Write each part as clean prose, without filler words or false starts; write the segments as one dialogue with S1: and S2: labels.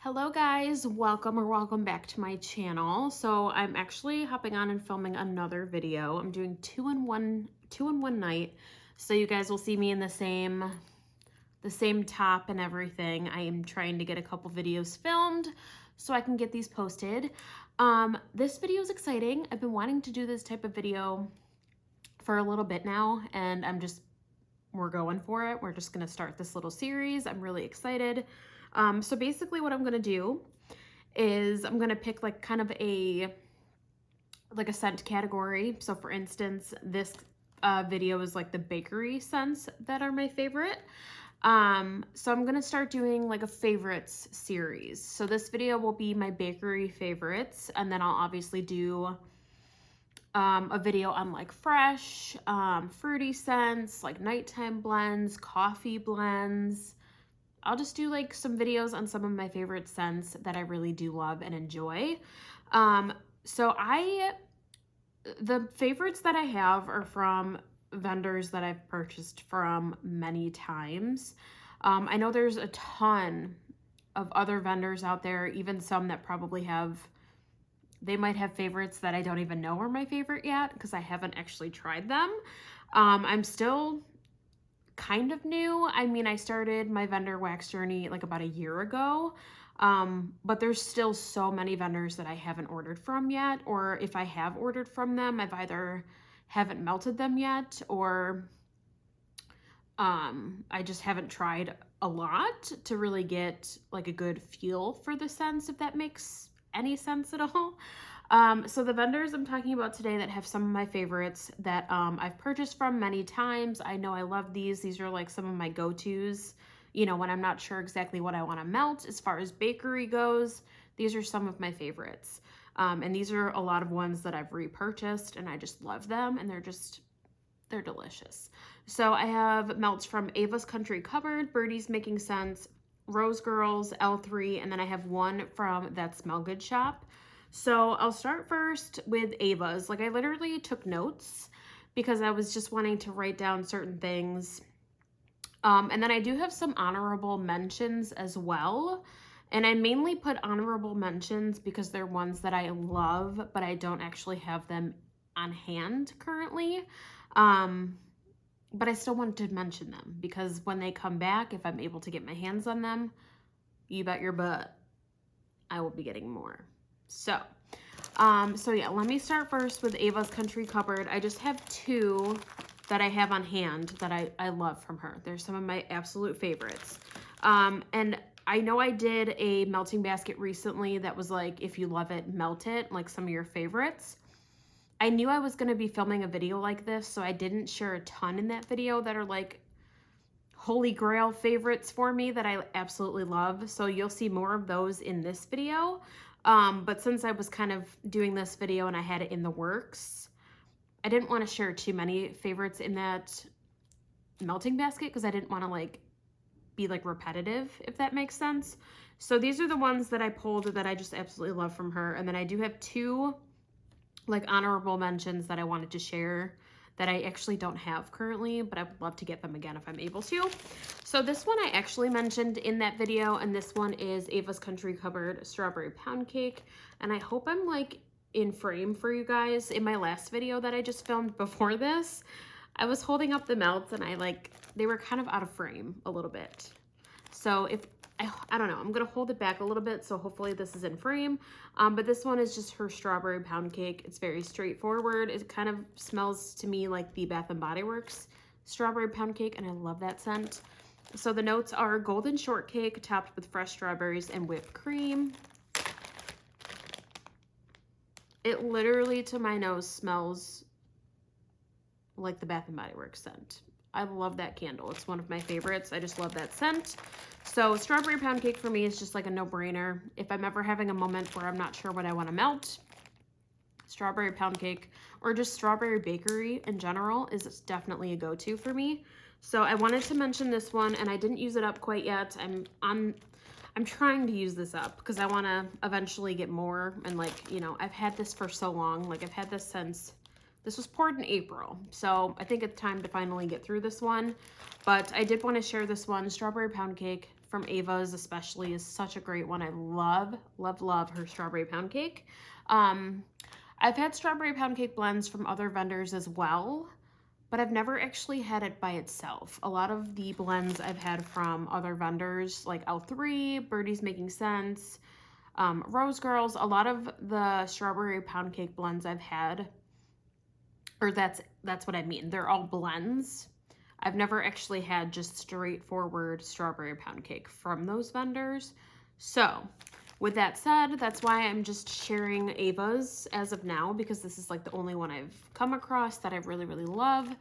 S1: Hello guys, welcome back to my channel. So I'm actually hopping on and filming another video. I'm doing two in one night. So you guys will see me in the same top and everything. I am trying to get a couple videos filmed so I can get these posted. This video is exciting. I've been wanting to do this type of video for a little bit now, and we're going for it. We're just gonna start this little series. I'm really excited. So basically what I'm gonna do is I'm gonna pick like kind of a scent category. So for instance, this video is like the bakery scents that are my favorite. So I'm gonna start doing like a favorites series. So this video will be my bakery favorites, and then I'll obviously do a video on like fresh, fruity scents, like nighttime blends, coffee blends. I'll just do like some videos on some of my favorite scents that I really do love and enjoy. The favorites that I have are from vendors that I've purchased from many times. I know there's a ton of other vendors out there, even some that probably they might have favorites that I don't even know are my favorite yet because I haven't actually tried them. I'm still kind of new. I mean, I started my vendor wax journey like about a year ago, but there's still so many vendors that I haven't ordered from yet, or if I have ordered from them, I've either haven't melted them yet, or I just haven't tried a lot to really get like a good feel for the scents, if that makes any sense at all. So the vendors I'm talking about today that have some of my favorites that I've purchased from many times. I know I love these. These are like some of my go-tos, you know, when I'm not sure exactly what I want to melt. As far as bakery goes, these are some of my favorites. And these are a lot of ones that I've repurchased and I just love them, and they're delicious. So I have melts from Ava's Country Cupboard, Birdie's Making Sense, Rose Girls, L3, and then I have one from That Smell Good shop. So I'll start first with Ava's. Like, I literally took notes because I was just wanting to write down certain things. And then I do have some honorable mentions as well. And I mainly put honorable mentions because they're ones that I love, but I don't actually have them on hand currently. But I still wanted to mention them because when they come back, if I'm able to get my hands on them, you bet your butt I will be getting more. So yeah, let me start first with Ava's Country Cupboard. I just have two that I have on hand that I love from her. They're some of my absolute favorites. And I know I did a melting basket recently that was like, if you love it, melt it, like some of your favorites. I knew I was going to be filming a video like this, so I didn't share a ton in that video that are like holy grail favorites for me that I absolutely love. So you'll see more of those in this video. But since I was kind of doing this video and I had it in the works, I didn't want to share too many favorites in that melting basket because I didn't want to like be like repetitive, if that makes sense. So these are the ones that I pulled that I just absolutely love from her. And then I do have two like honorable mentions that I wanted to share that I actually don't have currently, but I would love to get them again if I'm able to. So this one I actually mentioned in that video, and this one is Ava's Country Cupboard Strawberry Pound Cake. And I hope I'm like in frame for you guys. In my last video that I just filmed before this, I was holding up the melts and they were kind of out of frame a little bit. So I don't know, I'm gonna hold it back a little bit, so hopefully this is in frame. But this one is just her strawberry pound cake. It's very straightforward. It kind of smells to me like the Bath & Body Works strawberry pound cake, and I love that scent. So the notes are golden shortcake topped with fresh strawberries and whipped cream. It literally, to my nose, smells like the Bath & Body Works scent. I love that candle. It's one of my favorites. I just love that scent. So strawberry pound cake for me is just like a no-brainer. If I'm ever having a moment where I'm not sure what I want to melt, strawberry pound cake or just strawberry bakery in general is definitely a go-to for me. So I wanted to mention this one, and I didn't use it up quite yet. I'm trying to use this up because I want to eventually get more. And like, you know, I've had this for so long. Like I've had this since this was poured in April, so I think it's time to finally get through this one. But I did want to share this one, strawberry pound cake, from Ava's especially is such a great one. I love, love, love her strawberry pound cake. I've had strawberry pound cake blends from other vendors as well, but I've never actually had it by itself. A lot of the blends I've had from other vendors like L3, Birdie's Making Sense, Rose Girls, a lot of the strawberry pound cake blends I've had, or that's what I mean. They're all blends. I've never actually had just straightforward strawberry pound cake from those vendors. So with that said, that's why I'm just sharing Ava's as of now, because this is like the only one I've come across that I really, really love.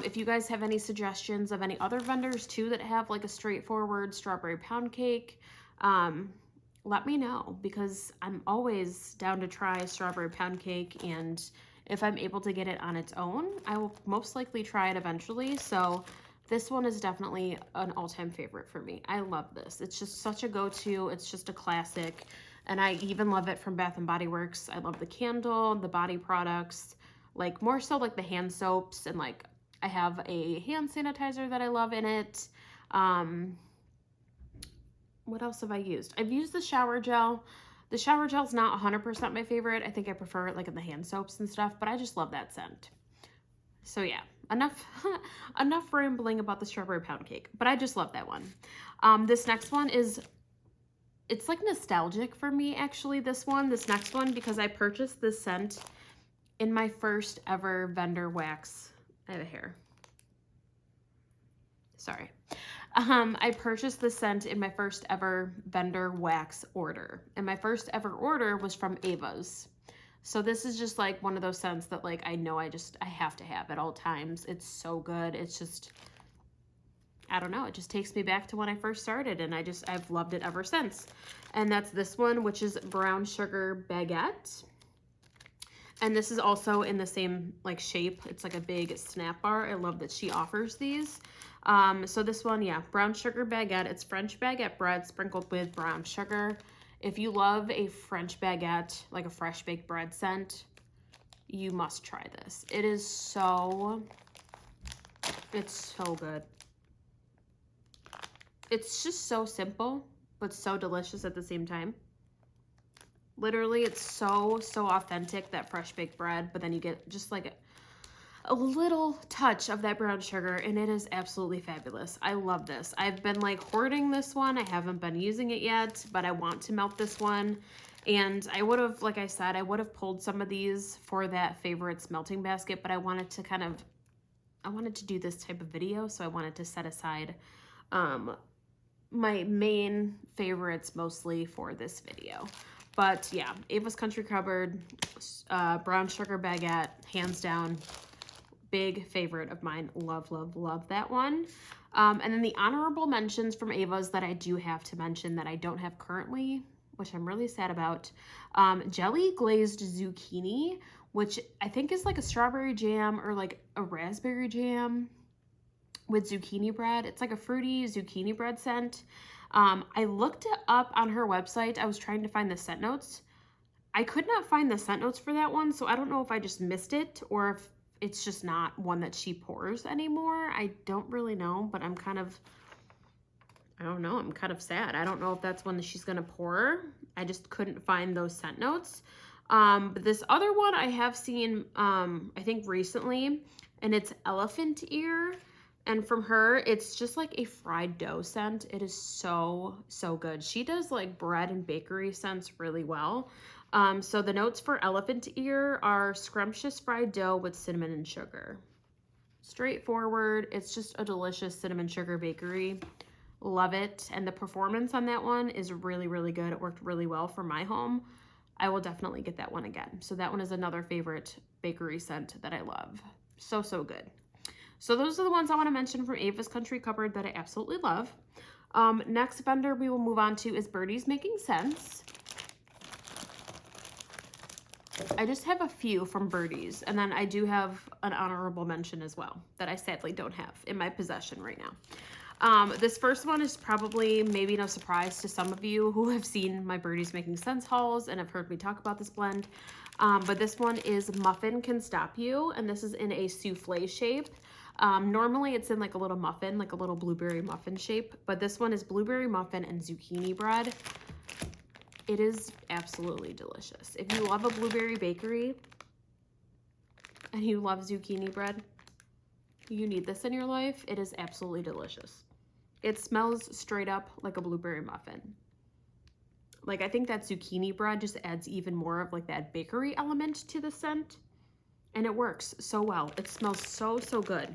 S1: If you guys have any suggestions of any other vendors too that have like a straightforward strawberry pound cake, let me know, because I'm always down to try strawberry pound cake, and if I'm able to get it on its own, I will most likely try it eventually. So this one is definitely an all-time favorite for me. I love this. It's just such a go-to. It's just a classic. And I even love it from Bath & Body Works. I love the candle, the body products, like more so like the hand soaps, and like I have a hand sanitizer that I love in it. What else have I used? I've used the shower gel. The shower gel's not 100% my favorite. I think I prefer it like in the hand soaps and stuff, but I just love that scent. So yeah, enough rambling about the strawberry pound cake, but I just love that one. This next one it's like nostalgic for me actually, this next one, because I purchased this scent in my first ever vendor wax. I have a hair. Sorry. I purchased this scent in my first ever vendor wax order, and my first ever order was from Ava's. So this is just like one of those scents that like I know I have to have at all times. It's so good. It's just, I don't know, it just takes me back to when I first started, and I've loved it ever since. And that's this one, which is Brown Sugar Baguette. And this is also in the same like shape. It's like a big snap bar. I love that she offers these. So this one, yeah, Brown Sugar Baguette. It's French baguette bread sprinkled with brown sugar. If you love a French baguette, like a fresh baked bread scent, you must try this. It's so good. It's just so simple, but so delicious at the same time. Literally, it's so authentic, that fresh baked bread, but then you get just like a little touch of that brown sugar, and it is absolutely fabulous. I love this. I've been like hoarding this one. I haven't been using it yet, but I want to melt this one. And I would have, like I said, I would have pulled some of these for that favorites melting basket, but I wanted to do this type of video, so I wanted to set aside my main favorites mostly for this video. But yeah, Ava's Country Cupboard, Brown Sugar Baguette, hands down, big favorite of mine. Love, love, love that one. And then the honorable mentions from Ava's that I do have to mention that I don't have currently, which I'm really sad about. Jelly Glazed Zucchini, which I think is like a strawberry jam or like a raspberry jam with zucchini bread. It's like a fruity zucchini bread scent. I looked it up on her website. I was trying to find the scent notes. I could not find the scent notes for that one, so I don't know if I just missed it or if it's just not one that she pours anymore. I don't really know, but I'm kind of sad. I don't know if that's one that she's gonna pour. I just couldn't find those scent notes. But this other one I have seen, I think recently, and it's Elephant Ear. And from her, it's just like a fried dough scent. It is so good. She does like bread and bakery scents really well. So the notes for Elephant Ear are scrumptious fried dough with cinnamon and sugar. Straightforward. It's just a delicious cinnamon sugar bakery. Love it. And the performance on that one is really, really good. It worked really well for my home. I will definitely get that one again. So that one is another favorite bakery scent that I love. So good. So those are the ones I want to mention from Ava's Country Cupboard that I absolutely love. Next vendor we will move on to is Birdie's Making Sense. I just have a few from Birdie's, and then I do have an honorable mention as well that I sadly don't have in my possession right now. This first one is probably maybe no surprise to some of you who have seen my Birdie's Making Sense hauls and have heard me talk about this blend. But this one is Muffin Can Stop You, and this is in a souffle shape. Normally it's in like a little muffin, like a little blueberry muffin shape, but this one is blueberry muffin and zucchini bread. It is absolutely delicious. If you love a blueberry bakery and you love zucchini bread, you need this in your life. It is absolutely delicious. It smells straight up like a blueberry muffin. Like, I think that zucchini bread just adds even more of like that bakery element to the scent. And it works so well. It smells so, so good.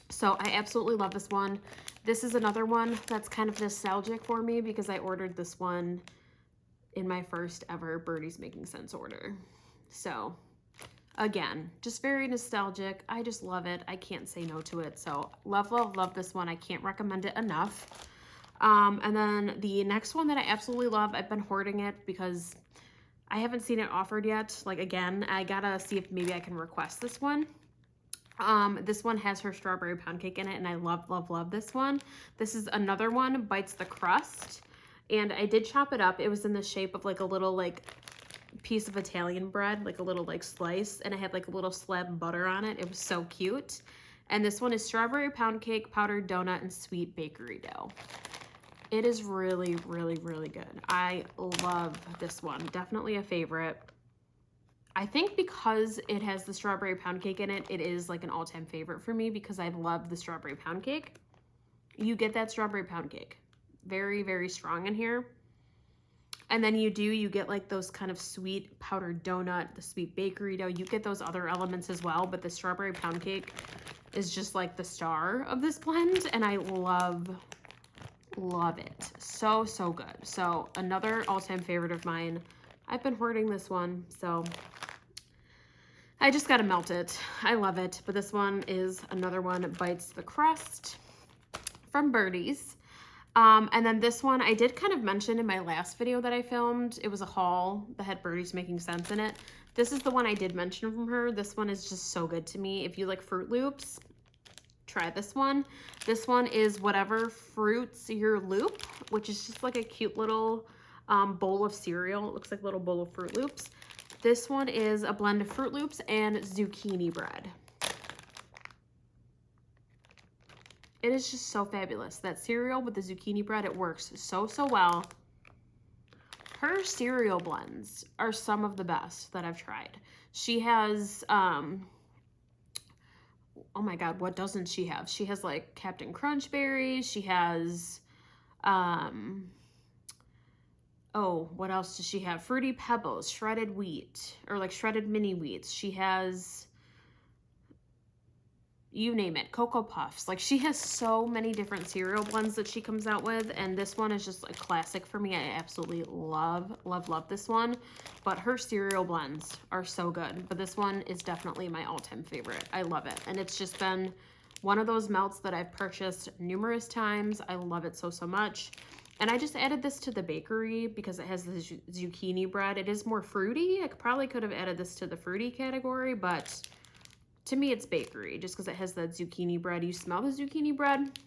S1: So I absolutely love this one. This is another one that's kind of nostalgic for me because I ordered this one in my first ever Birdie's Making Sense order. So again, just very nostalgic. I just love it. I can't say no to it. So love, love, love this one. I can't recommend it enough. And then the next one that I absolutely love, I've been hoarding it because I haven't seen it offered yet. Like, again, I gotta see if maybe I can request this one. This one has her strawberry pound cake in it, and I love, love, love this one. This is another one, Bites the Crust. And I did chop it up. It was in the shape of like a little like piece of Italian bread, like a little like slice, and it had like a little slab of butter on it. It was so cute. And this one is strawberry pound cake, powdered donut, and sweet bakery dough. It is really, really, really good. I love this one. Definitely a favorite. I think because it has the strawberry pound cake in it, it is like an all-time favorite for me because I love the strawberry pound cake. You get that strawberry pound cake. Very, very strong in here. And then you get like those kind of sweet powdered donut, the sweet bakery dough. You get those other elements as well, but the strawberry pound cake is just like the star of this blend, and I love it. So, so good. So another all-time favorite of mine. I've been hoarding this one, so I just gotta melt it. I love it. But this one is another one, Bites the Crust from Birdie's. And then this one I did kind of mention in my last video that I filmed. It was a haul that had Birdie's Making Sense in it. This is the one I did mention from her. This one is just so good to me. If you like Fruit Loops, try this one. This one is Whatever Fruits Your Loop, which is just like a cute little bowl of cereal. It looks like a little bowl of Fruit Loops. This one is a blend of Fruit Loops and zucchini bread. It is just so fabulous. That cereal with the zucchini bread, it works so, so well. Her cereal blends are some of the best that I've tried. She has, oh my God, what doesn't she have? She has like Captain Crunch berries. She has, oh, what else does she have? Fruity Pebbles, shredded wheat, or like shredded mini wheats. She has, you name it, Cocoa Puffs. Like, she has so many different cereal blends that she comes out with, and this one is just a classic for me. I absolutely love, love, love this one. But her cereal blends are so good. But this one is definitely my all-time favorite. I love it. And it's just been one of those melts that I've purchased numerous times. I love it so, so much. And I just added this to the bakery because it has the zucchini bread. It is more fruity. I probably could have added this to the fruity category, but to me, it's bakery just because it has that zucchini bread. You smell the zucchini bread,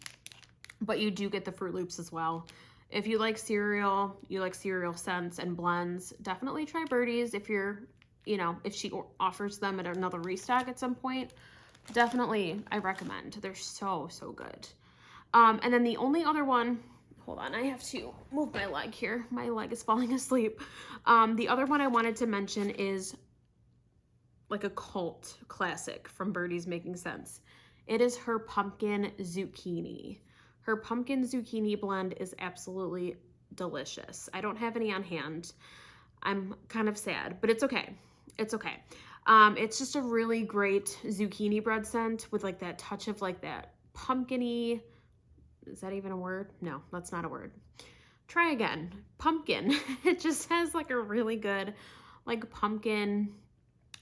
S1: but you do get the Fruit Loops as well. If you like cereal, you like cereal scents and blends, definitely try Birdie's. If you're, you know, if she offers them at another restock at some point, definitely I recommend. They're so, so good. And then the only other one, hold on, I have to move my leg here. My leg is falling asleep. The other one I wanted to mention is like a cult classic from Birdie's Making Sense. It is her pumpkin zucchini. Her pumpkin zucchini blend is absolutely delicious. I don't have any on hand. I'm kind of sad, but it's okay. It's okay. It's just a really great zucchini bread scent with like that touch of like that pumpkin-y. Is that even a word? No, that's not a word. Try again. Pumpkin. It just has like a really good like pumpkin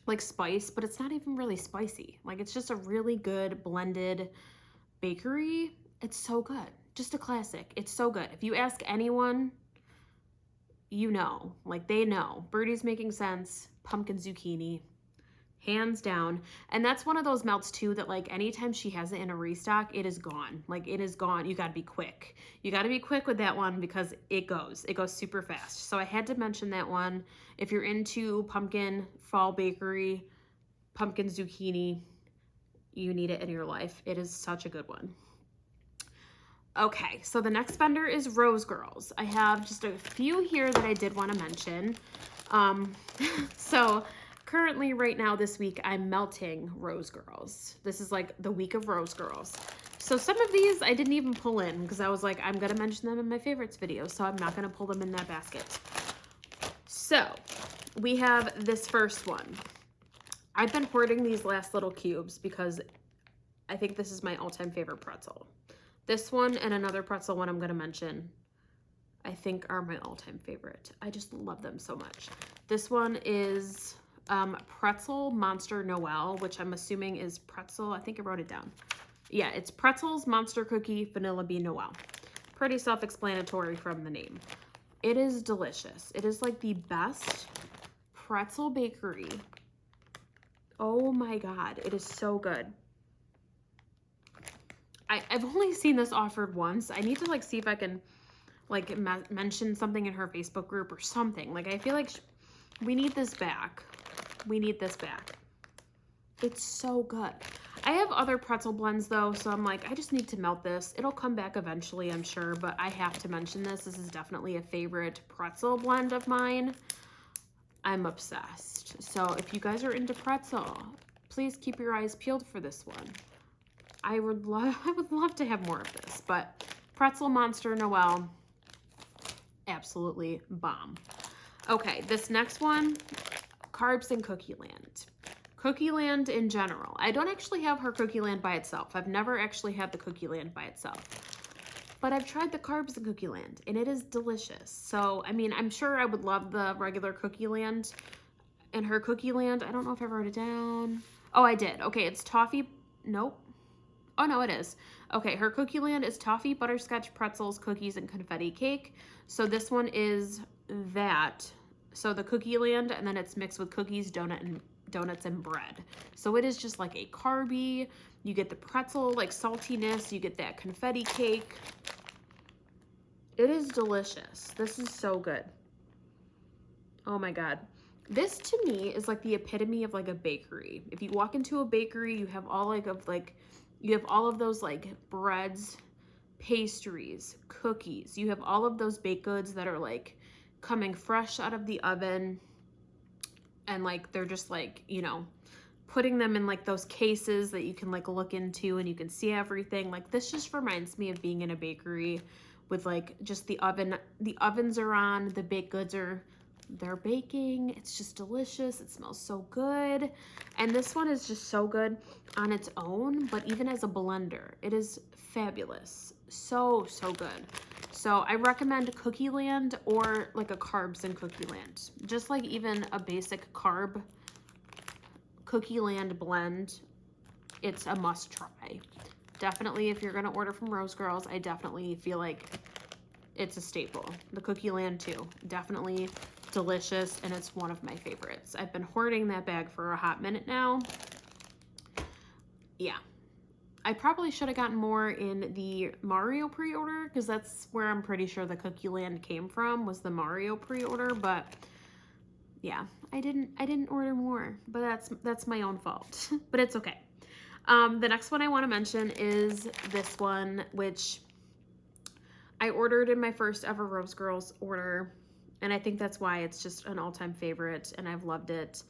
S1: like spice, but it's not even really spicy. Like, it's just a really good blended bakery. It's so good. Just a classic. It's so good. If you ask anyone, you know, like they know. Birdie's Making Sense, pumpkin zucchini, hands down. And that's one of those melts too that like anytime she has it in a restock, it is gone. Like, it is gone. You gotta be quick. You gotta be quick with that one because it goes super fast. So I had to mention that one. If you're into pumpkin fall bakery, pumpkin zucchini, you need it in your life. It is such a good one. Okay, so the next vendor is Rose Girls. I have just a few here that I did want to mention. So currently right now this week I'm melting Rose Girls. This is like the week of Rose Girls. So some of these I didn't even pull in because I was like, I'm going to mention them in my favorites video, so I'm not going to pull them in that basket. So we have this first one. I've been hoarding these last little cubes because I think this is my all-time favorite pretzel. This one and another pretzel one I'm going to mention, I think are my all-time favorite. I just love them so much. This one is Pretzel Monster Noel, which I'm assuming is pretzel. I think I wrote it down. Yeah, it's Pretzels Monster Cookie Vanilla Bean Noel. Pretty self-explanatory from the name. It is delicious. It is like the best pretzel bakery. Oh my God, it is so good. I've only seen this offered once. I need to like see if I can like mention something in her Facebook group or something. Like I feel like we need this back. We need this back. It's so good. I have other pretzel blends though, so I'm like, I just need to melt this. It'll come back eventually, I'm sure, but I have to mention this. This is definitely a favorite pretzel blend of mine. I'm obsessed. So if you guys are into pretzel, please keep your eyes peeled for this one. I would love to have more of this, but Pretzel Monster Noel, absolutely bomb. Okay, this next one, Carbs and Cookie Land. Cookie Land in general. I don't actually have her Cookie Land by itself. I've never actually had the Cookie Land by itself. But I've tried the Carbs and Cookie Land, and it is delicious. So, I mean, I'm sure I would love the regular Cookie Land. And her Cookie Land, I don't know if I wrote it down. Oh, I did. Okay, it's toffee. Nope. Oh, no, it is. Okay, her Cookie Land is toffee, butterscotch, pretzels, cookies, and confetti cake. So this one is that. So the Cookie Land, and then it's mixed with cookies, donuts, and bread. So it is just like a carby. You get the pretzel, like saltiness. You get that confetti cake. It is delicious. This is so good. Oh my God. This to me is like the epitome of like a bakery. If you walk into a bakery, you have all you have all of those like breads, pastries, cookies. You have all of those baked goods that are like coming fresh out of the oven. And like, they're just like, you know, putting them in like those cases that you can like look into and you can see everything. Like this just reminds me of being in a bakery with like just the ovens are on, the baked goods they're baking. It's just delicious. It smells so good. And this one is just so good on its own, but even as a blender, it is fabulous. So, so good. So I recommend Cookie Land or like a Carbs and Cookie Land. Just like even a basic carb Cookie Land blend, it's a must try. Definitely if you're gonna order from Rose Girls, I definitely feel like it's a staple. The Cookie Land too, definitely delicious, and it's one of my favorites. I've been hoarding that bag for a hot minute now. Yeah. I probably should have gotten more in the Mario pre-order because that's where I'm pretty sure the Cookie Land came from, was the Mario pre-order, but yeah, I didn't order more, but that's my own fault. But it's okay. The next one I want to mention is this one, which I ordered in my first ever Rose Girls order, and I think that's why it's just an all-time favorite, and I've loved it.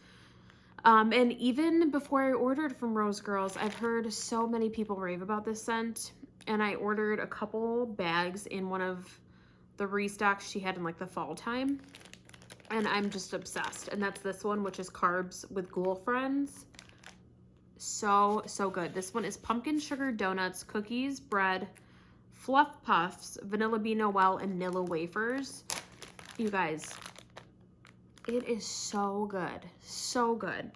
S1: And even before I ordered from Rose Girls, I've heard so many people rave about this scent, and I ordered a couple bags in one of the restocks she had in like the fall time, and I'm just obsessed. And that's this one, which is Carbs with Ghoul Friends. So, so good. This one is pumpkin sugar donuts, cookies, bread, fluff puffs, vanilla bean Noel, and Nilla wafers. You guys, it is so good. So good.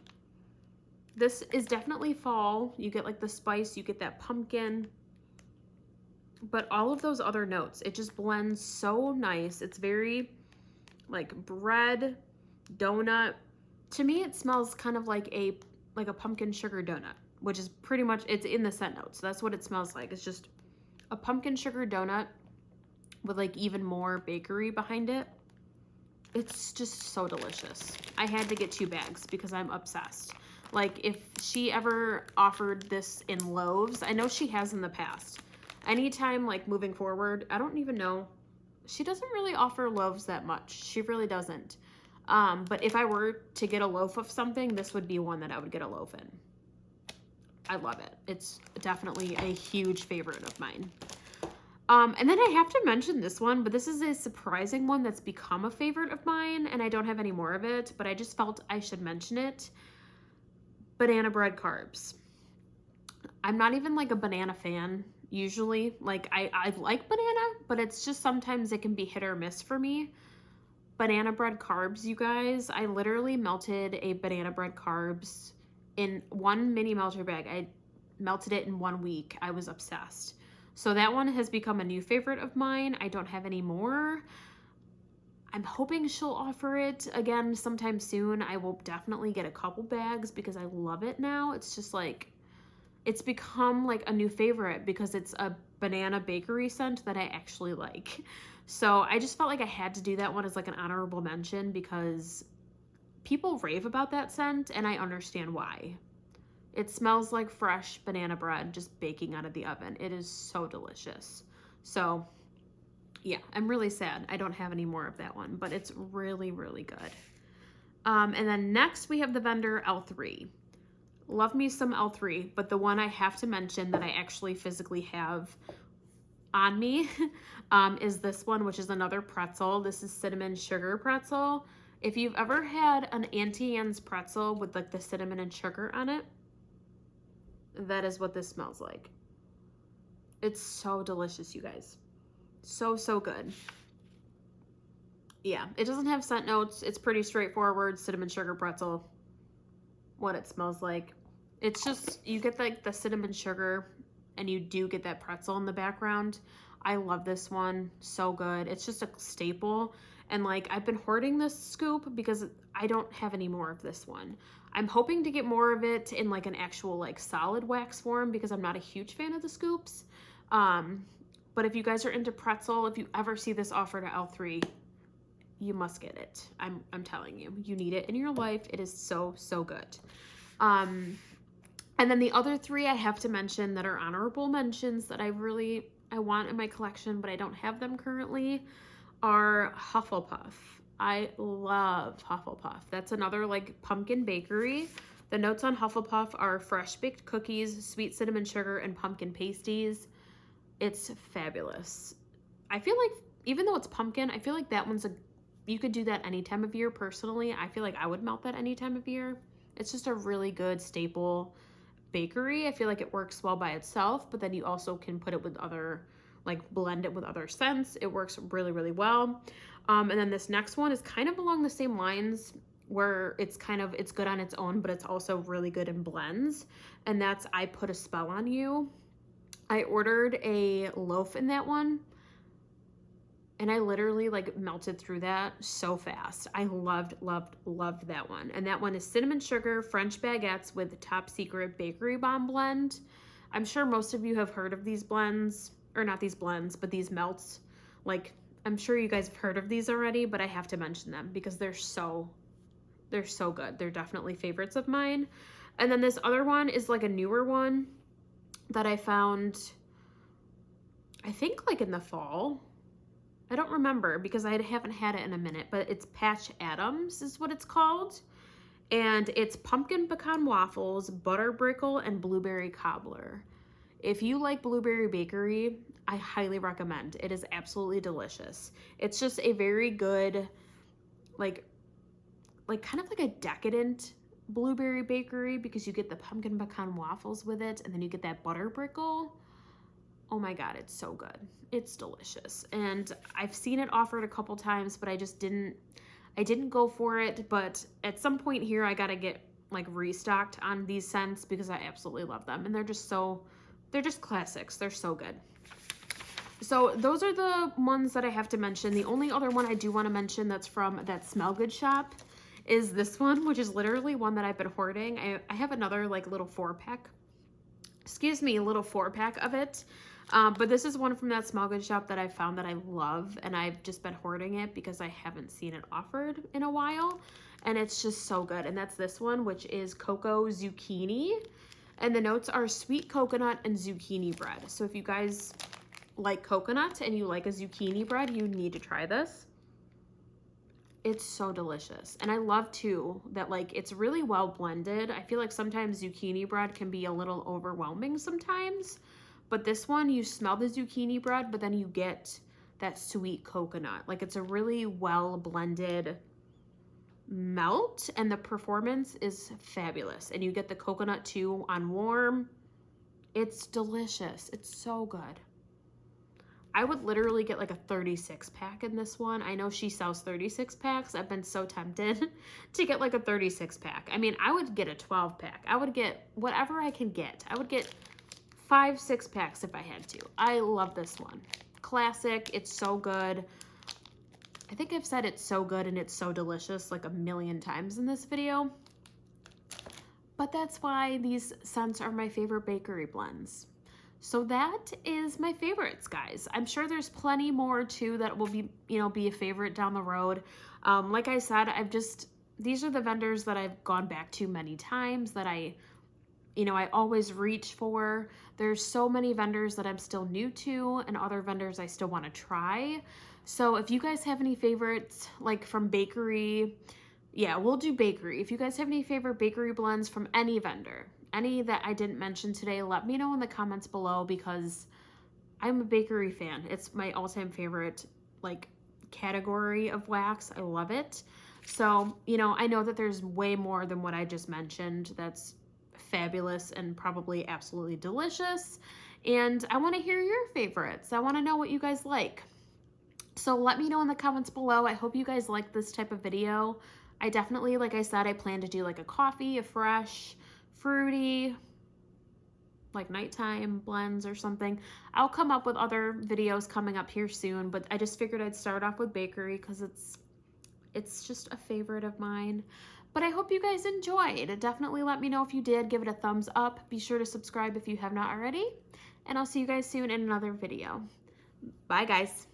S1: This is definitely fall. You get like the spice, you get that pumpkin, but all of those other notes, it just blends so nice. It's very like bread, donut. To me, it smells kind of like a pumpkin sugar donut, which is pretty much, it's in the scent notes. So that's what it smells like. It's just a pumpkin sugar donut with like even more bakery behind it. It's just so delicious. I had to get 2 bags because I'm obsessed. Like if she ever offered this in loaves, I know she has in the past. Anytime like moving forward, I don't even know. She doesn't really offer loaves that much. She really doesn't. But if I were to get a loaf of something, this would be one that I would get a loaf in. I love it. It's definitely a huge favorite of mine. And then I have to mention this one, but this is a surprising one that's become a favorite of mine, and I don't have any more of it, but I just felt I should mention it. Banana bread carbs. I'm not even like a banana fan usually. Like I like banana, but it's just sometimes it can be hit or miss for me. Banana bread carbs, you guys. I literally melted a banana bread carbs in one mini melter bag. I melted it in 1 week. I was obsessed. So that one has become a new favorite of mine. I don't have any more. I'm hoping she'll offer it again sometime soon. I will definitely get a couple bags because I love it now. It's just like, it's become like a new favorite because it's a banana bakery scent that I actually like. So I just felt like I had to do that one as like an honorable mention because people rave about that scent and I understand why. It smells like fresh banana bread just baking out of the oven. It is so delicious. So yeah, I'm really sad I don't have any more of that one, but it's really, really good. And then next we have the vendor L3. Love me some L3, but the one I have to mention that I actually physically have on me is this one, which is another pretzel. This is cinnamon sugar pretzel. If you've ever had an Auntie Anne's pretzel with like the cinnamon and sugar on it, that is what this smells like. It's so delicious, you guys. So, so good. Yeah, it doesn't have scent notes. It's pretty straightforward. Cinnamon sugar pretzel. What it smells like. It's just, you get like the cinnamon sugar and you do get that pretzel in the background. I love this one. So good. It's just a staple. And like, I've been hoarding this scoop because I don't have any more of this one. I'm hoping to get more of it in like an actual like solid wax form because I'm not a huge fan of the scoops. But if you guys are into pretzel, if you ever see this offered at L3, you must get it. I'm telling you, you need it in your life. It is so, so good. And then the other three I have to mention that are honorable mentions that I want in my collection, but I don't have them currently, are Hufflepuff. I love Hufflepuff. That's another like pumpkin bakery. The notes on Hufflepuff are fresh baked cookies, sweet cinnamon sugar, and pumpkin pasties. It's fabulous. I feel like even though it's pumpkin, I feel like that one's you could do that any time of year personally. I feel like I would melt that any time of year. It's just a really good staple bakery. I feel like it works well by itself, but then you also can put it with other, like blend it with other scents. It works really, really well. And then this next one is kind of along the same lines where it's good on its own, but it's also really good in blends. And that's I Put a Spell on You. I ordered a loaf in that one and I literally like melted through that so fast. I loved that one. And that one is cinnamon sugar, French baguettes with Top Secret Bakery Bomb blend. I'm sure most of you have heard of these blends, or not these blends, but these melts. Like, I'm sure you guys have heard of these already, but I have to mention them because they're so good. They're definitely favorites of mine. And then this other one is like a newer one that I found, I think like in the fall. I don't remember because I haven't had it in a minute, but it's Patch Adams is what it's called. And it's pumpkin pecan waffles, butter brickle, and blueberry cobbler. If you like blueberry bakery, I highly recommend. It is absolutely delicious. It's just a very good, like kind of like a decadent blueberry bakery because you get the pumpkin pecan waffles with it and then you get that butter brickle. Oh my God, it's so good. It's delicious. And I've seen it offered a couple times, but I didn't go for it. But at some point here, I got to get like restocked on these scents because I absolutely love them. And they're just classics. They're so good. So those are the ones that I have to mention. The only other one I do want to mention that's from that Smell Good shop is this one, which is literally one that I've been hoarding. I have another like little 4-pack. Excuse me, a little 4-pack of it. But this is one from that small good shop that I found that I love, and I've just been hoarding it because I haven't seen it offered in a while, and it's just so good. And that's this one, which is Cocoa Zucchini, and the notes are sweet coconut and zucchini bread. So if you guys like coconut and you like a zucchini bread, you need to try this. It's so delicious. And I love too that like it's really well blended. I feel like sometimes zucchini bread can be a little overwhelming sometimes, but this one, you smell the zucchini bread, but then you get that sweet coconut. Like it's a really well blended melt, and the performance is fabulous. And you get the coconut too on warm. It's delicious. It's so good. I would literally get like a 36 pack in this one. I know she sells 36 packs. I've been so tempted to get like a 36 pack. I mean, I would get a 12 pack. I would get whatever I can get. I would get 5, 6 packs if I had to. I love this one. Classic. It's so good. I think I've said it's so good and it's so delicious like a million times in this video. But that's why these scents are my favorite bakery blends. So that is my favorites, guys. I'm sure there's plenty more too that will be, be a favorite down the road. Like I said, these are the vendors that I've gone back to many times that I always reach for. There's so many vendors that I'm still new to and other vendors I still want to try. So if you guys have any favorites, like from bakery, yeah, we'll do bakery. If you guys have any favorite bakery blends from any vendor, any that I didn't mention today, let me know in the comments below because I'm a bakery fan. It's my all-time favorite like category of wax. I love it. So, I know that there's way more than what I just mentioned that's fabulous and probably absolutely delicious. And I want to hear your favorites. I want to know what you guys like. So let me know in the comments below. I hope you guys like this type of video. I definitely, like I said, I plan to do like a coffee, a fresh, fruity, like nighttime blends or something. I'll come up with other videos coming up here soon, but I just figured I'd start off with bakery because it's just a favorite of mine. But I hope you guys enjoyed. Definitely let me know if you did. Give it a thumbs up. Be sure to subscribe if you have not already. And I'll see you guys soon in another video. Bye, guys.